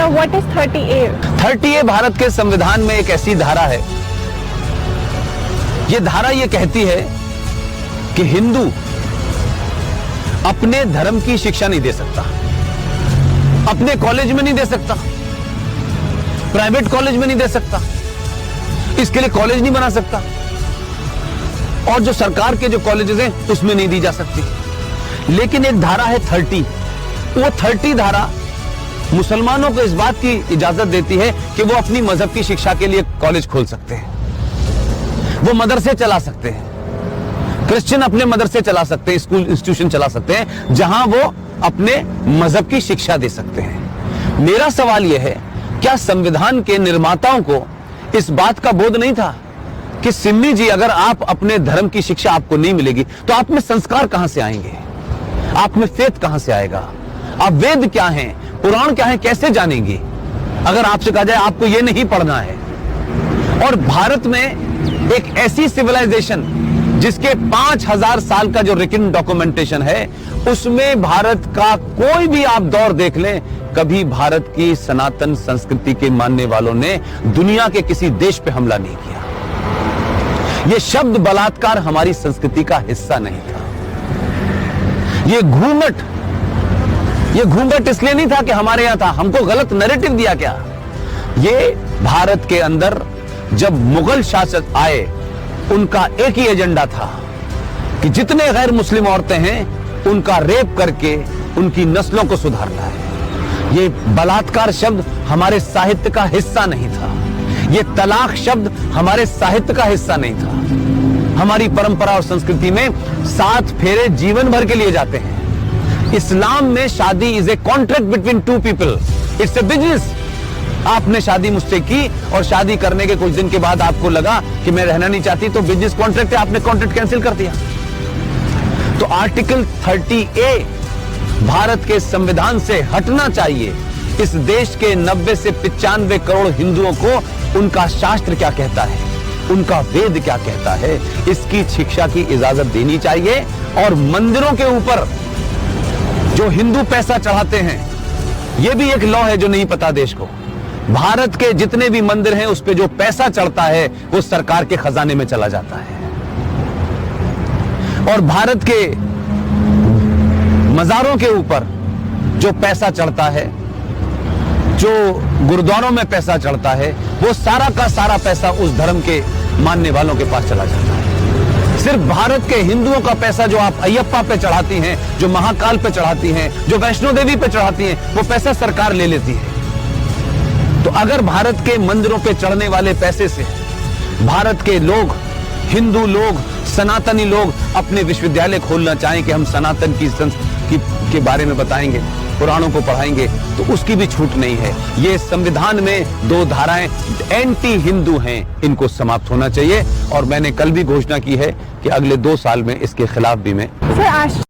sir, what is 30A? 30A Bharat के संविधान में एक ऐसी धारा है, ये धारा ये कहती है कि हिंदू अपने धर्म की शिक्षा नहीं दे सकता, अपने कॉलेज में नहीं दे सकता, प्राइवेट कॉलेज में नहीं दे सकता, इसके लिए कॉलेज नहीं बना सकता, और जो सरकार के जो कॉलेजेस हैं उसमें नहीं दी जा सकती। लेकिन एक धारा है 30, वो 30 धारा मुसलमानों को इस बात की इजाजत देती है कि वो अपनी मजहब की शिक्षा के लिए कॉलेज खोल सकते हैं, वो मदरसे चला सकते हैं, क्रिश्चियन अपने मदरसे चला सकते हैं, स्कूल इंस्टीट्यूशन चला सकते हैं, जहां वो अपने मजहब की शिक्षा दे सकते हैं। मेरा सवाल यह है, क्या संविधान के निर्माताओं को इस बात का बोध नहीं था कि सिन्नी जी, अगर आप अपने धर्म की शिक्षा आपको नहीं मिलेगी तो आप में संस्कार कहां से आएंगे, आप में फेथ कहां से आएगा, आप वेद क्या हैं, पुराण क्या है, कैसे जानेंगे अगर आपसे कहा जाए आपको यह नहीं पढ़ना है। और भारत में एक ऐसी सिविलाइजेशन जिसके 5000 साल का जो रिटन डॉक्यूमेंटेशन है, उसमें भारत का कोई भी आप दौर देख लें, कभी भारत की सनातन संस्कृति के मानने वालों ने दुनिया के किसी देश पे हमला नहीं किया। यह शब्द बलात्कार हमारी संस्कृति का हिस्सा नहीं था। ये घूंघट इसलिए नहीं था कि हमारे यहां था, हमको गलत नैरेटिव दिया क्या। ये भारत के अंदर जब मुगल शासक आए, उनका एक ही एजेंडा था कि जितने गैर मुस्लिम औरतें हैं उनका रेप करके उनकी नस्लों को सुधारना है। ये बलात्कार शब्द हमारे साहित्य का हिस्सा नहीं था, ये तलाक शब्द हमारे साहित्य का हिस्सा नहीं था। हमारी परंपरा और संस्कृति में 7 फेरे जीवन भर के लिए जाते हैं। इस्लाम में शादी is a contract between 2 people, it's a business. आपने शादी मुझसे की और शादी करने के कुछ दिन के बाद आपको लगा कि मैं रहना नहीं चाहती, तो बिजनेस कॉन्ट्रैक्ट है, आपने कॉन्ट्रैक्ट कैंसिल कर दिया। तो आर्टिकल 30A भारत के संविधान से हटना चाहिए। इस देश के 90 से 95 करोड़ हिंदुओं को उनका शास्त्र क्या कहता है, उनका वेद क्या कहता है, इसकी शिक्षा की इजाजत देनी चाहिए। और मंदिरों के ऊपर जो हिंदू पैसा चढ़ाते हैं, यह भी एक लॉ है जो नहीं पता देश को। भारत के जितने भी मंदिर हैं उस पे जो पैसा चढ़ता है वो सरकार के खजाने में चला जाता है। और भारत के मजारों के ऊपर जो पैसा चढ़ता है, जो गुरुद्वारों में पैसा चढ़ता है, वो सारा का सारा पैसा उस धर्म के मानने वालों के पास चला जाता है। सिर्फ भारत के हिंदुओं का पैसा जो आप अयप्पा पे चढ़ाती हैं, जो महाकाल पे चढ़ाती हैं, जो वैष्णो देवी पे चढ़ाती हैं, वो पैसा सरकार ले लेती है। तो अगर भारत के मंदिरों पे चढ़ने वाले पैसे से भारत के लोग, हिंदू लोग, सनातनी लोग अपने विश्वविद्यालय खोलना चाहें कि हम सनातन की संस्कृति के बारे में बताएंगे, पुराणों को पढ़ाएंगे, तो उसकी भी छूट नहीं है। ये संविधान में 2 धाराएं एंटी हिंदू हैं, इनको समाप्त होना चाहिए। और मैंने कल भी घोषणा की है कि अगले 2 साल में इसके खिलाफ भी मैं